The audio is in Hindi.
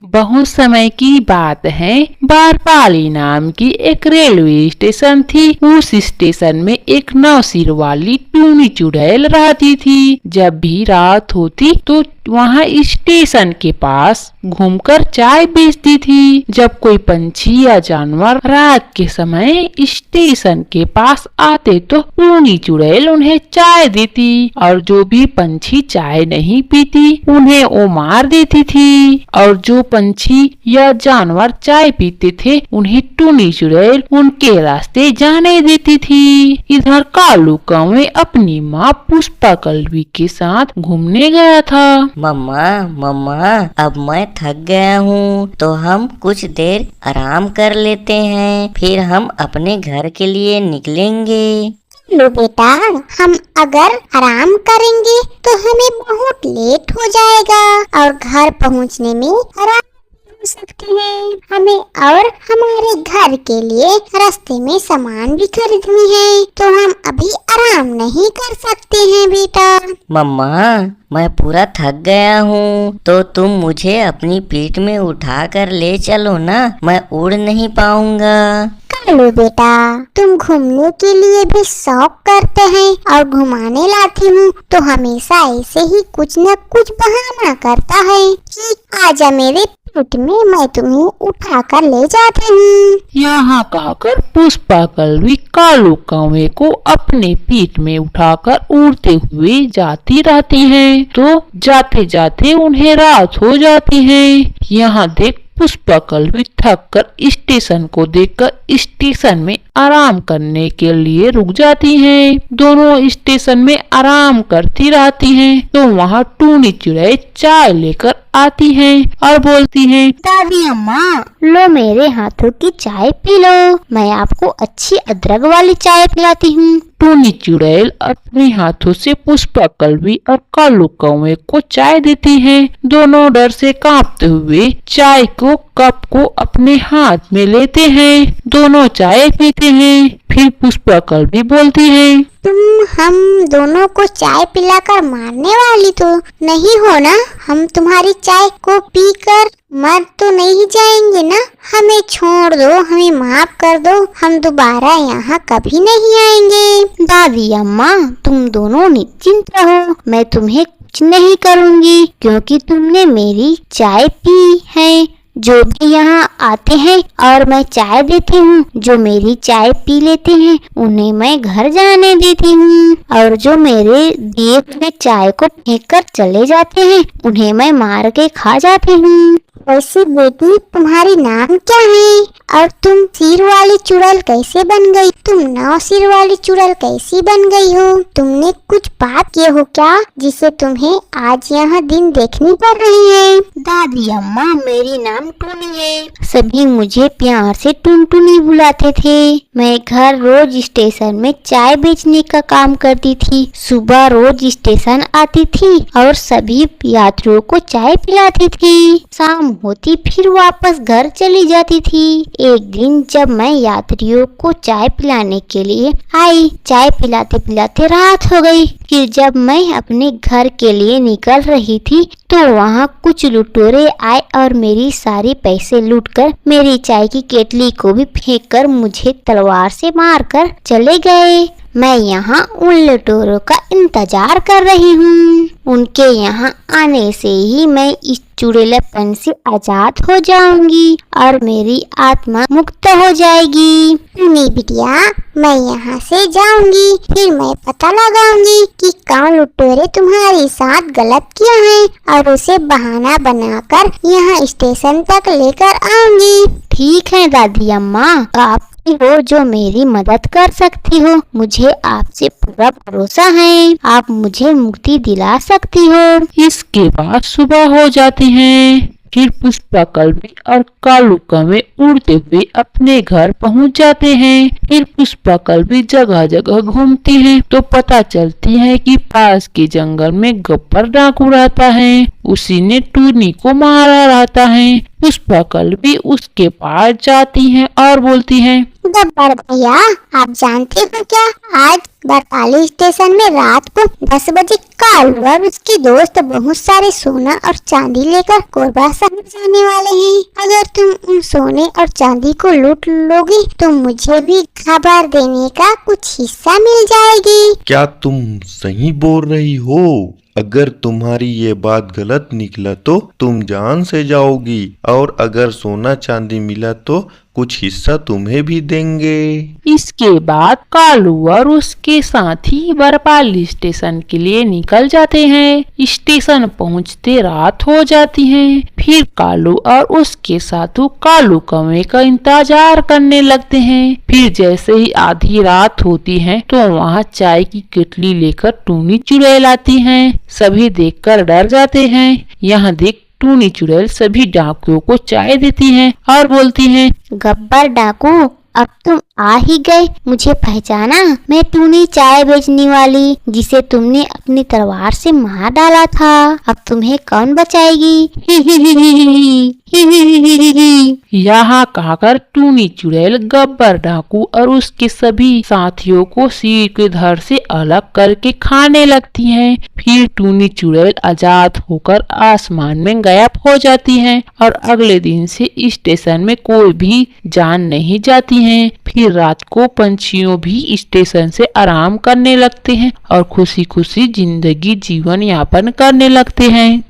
बहुत समय की बात है। बारपाली नाम की एक रेलवे स्टेशन थी। उस स्टेशन में एक नौसिर वाली टूनी चुड़ैल रहती थी। जब भी रात होती तो वहाँ स्टेशन के पास घूमकर चाय बेचती थी। जब कोई पंछी या जानवर रात के समय स्टेशन के पास आते तो टूनी चुड़ैल उन्हें चाय देती, और जो भी पंछी चाय नहीं पीती उन्हें वो मार देती थी। और जो पंछी या जानवर चाय पीते थे उन्हें टूनी चुड़ैल उनके रास्ते जाने देती थी। इधर कालू कौवे अपनी माँ पुष्पा कल्वी के साथ घूमने गया था। मम्मा मम्मा, अब मैं थक गया हूँ, तो हम कुछ देर आराम कर लेते हैं, फिर हम अपने घर के लिए निकलेंगे। लो बेटा, हम अगर आराम करेंगे तो हमें बहुत लेट हो जाएगा और घर पहुँचने में आराम हो सकते हैं हमें, और हमारे घर के लिए रास्ते में सामान भी खरीदनी है, तो हम अभी आराम नहीं कर सकते हैं बेटा। मम्मा, मैं पूरा थक गया हूँ, तो तुम मुझे अपनी पीठ में उठा कर ले चलो ना, मैं उड़ नहीं पाऊंगा। कालू बेटा, तुम घूमने के लिए भी शौक करते हैं और घुमाने लाती हूँ तो हमेशा ऐसे ही कुछ न कुछ बहाना करता है कि आजा मेरे पीठ में, मैं तुम्हें उठा कर ले जाती हूँ। यहाँ कहकर पुष्पा कल्वी कालू कौवे को अपने पीठ में उठाकर उड़ते हुए जाती रहती है। तो जाते जाते उन्हें रात हो जाती है। यहाँ देख पुष्पा कल्वी थक कर स्टेशन को देखकर स्टेशन में आराम करने के लिए रुक जाती हैं। दोनों स्टेशन में आराम करती रहती हैं। तो वहाँ टूनी चुड़ैल चाय लेकर आती हैं और बोलती हैं, दादी अम्मा, लो मेरे हाथों की चाय पी लो, मैं आपको अच्छी अदरक वाली चाय पिलाती हूँ। टूनी चुड़ैल अपने हाथों से पुष्पा कल्वी और कालू कौवे को चाय देती हैं। दोनों डर से कांपते हुए चाय को कप को अपने हाथ में लेते हैं। दोनों चाय पीते हैं। फिर पुष्पा कल्वी बोलती है, तुम हम दोनों को चाय पिलाकर मारने वाली तो नहीं हो ना? हम तुम्हारी चाय को पीकर मर तो नहीं जाएंगे ना? हमें छोड़ दो, हमें माफ कर दो, हम दोबारा यहाँ कभी नहीं आएंगे। दादी अम्मा, तुम दोनों निश्चिंत रहो, मैं तुम्हें कुछ नहीं करूँगी, क्योंकि तुमने मेरी चाय पी है। जो भी यहाँ आते हैं और मैं चाय देती हूँ, जो मेरी चाय पी लेते हैं उन्हें मैं घर जाने देती हूँ, और जो मेरे दिए हुए चाय को फेंक कर चले जाते हैं उन्हें मैं मार के खा जाती हूँ। वैसे बेटी, तुम्हारी नाम क्या है और तुम सिर वाली चुड़ैल कैसे बन गई? तुम 9 सिर वाली चुड़ैल कैसी बन गई हो? तुमने कुछ पाप किए हो क्या जिसे तुम्हें आज यहाँ दिन देखनी पड़ रही है? दादी अम्मा, मेरी नाम टूनी है, सभी मुझे प्यार से टुनटुनी बुलाते थे। मैं घर रोज स्टेशन में चाय बेचने का काम करती थी। सुबह रोज स्टेशन आती थी और सभी यात्रियों को चाय पिलाती थी। शाम होती फिर वापस घर चली जाती थी। एक दिन जब मैं यात्रियों को चाय पिलाने के लिए आई, चाय पिलाते पिलाते रात हो गई। फिर जब मैं अपने घर के लिए निकल रही थी तो वहाँ कुछ लुटेरे आए और मेरी सारी पैसे लूटकर मेरी चाय की केतली को भी फेंककर मुझे तलवार से मारकर चले गए। मैं यहाँ उन लुटेरों का इंतजार कर रही हूँ। उनके यहाँ आने से ही मैं इस चुड़ैलपन से आजाद हो जाऊंगी और मेरी आत्मा मुक्त हो जाएगी। नहीं बिटिया, मैं यहाँ से जाऊंगी, फिर मैं पता लगाऊंगी कि कौन लुटेरे तुम्हारे साथ गलत किया है और उसे बहाना बनाकर यहाँ स्टेशन तक लेकर आऊंगी। ठीक है दादी अम्मा, आप हो जो मेरी मदद कर सकती हो। मुझे आपसे पूरा भरोसा है, आप मुझे मुक्ति दिला सकती हो। इसके बाद सुबह हो जाती है। फिर पुष्पा कल्वी और कालू कौवे उड़ते हुए अपने घर पहुंच जाते हैं। फिर पुष्पा कल्वी जगह जगह घूमती है तो पता चलती है कि पास के जंगल में गब्बर डाकू रहता है। उसी ने टूनी को मारा रहता है। पुष्पा कल्वी उसके पास जाती है और बोलती है, गब्बर भैया, आप जानते हो क्या, आज बरपाली स्टेशन में रात को 10 बजे कालू और उसके दोस्त बहुत सारे सोना और चांदी लेकर कोरबा शहर जाने वाले हैं। अगर तुम उन सोने और चांदी को लूट लोगी तो मुझे भी खबर देने का कुछ हिस्सा मिल जाएगी। क्या तुम सही बोल रही हो? अगर तुम्हारी ये बात गलत निकला तो तुम जान से जाओगी, और अगर सोना चांदी मिला तो कुछ हिस्सा तुम्हें भी देंगे। इसके बाद कालू और उसके साथी बरपाली स्टेशन के लिए निकल जाते हैं। स्टेशन पहुंचते रात हो जाती है। फिर कालू और उसके साथी कालू कौवे का इंतजार करने लगते हैं। फिर जैसे ही आधी रात होती है तो वहाँ चाय की केतली लेकर टूनी चुड़ैल आती है। सभी देखकर डर जाते हैं। यहाँ देख टूनी चुड़ैल सभी डाकुओं को चाय देती है और बोलती है, गब्बर डाकू, अब तुम आ ही गए। मुझे पहचाना? मैं टूनी चाय बेचने वाली जिसे तुमने अपनी तलवार से मार डाला था। अब तुम्हें कौन बचाएगी? यहाँ कहकर टूनी चुड़ैल गब्बर डाकू और उसके सभी साथियों को सिर के धड़ से अलग करके खाने लगती हैं। फिर टूनी चुड़ैल आजाद होकर आसमान में गायब हो जाती है और अगले दिन से स्टेशन में कोई भी जान नहीं जाती है। फिर रात को पंछियों भी स्टेशन से आराम करने लगते हैं और खुशी खुशी जिंदगी जीवन यापन करने लगते हैं।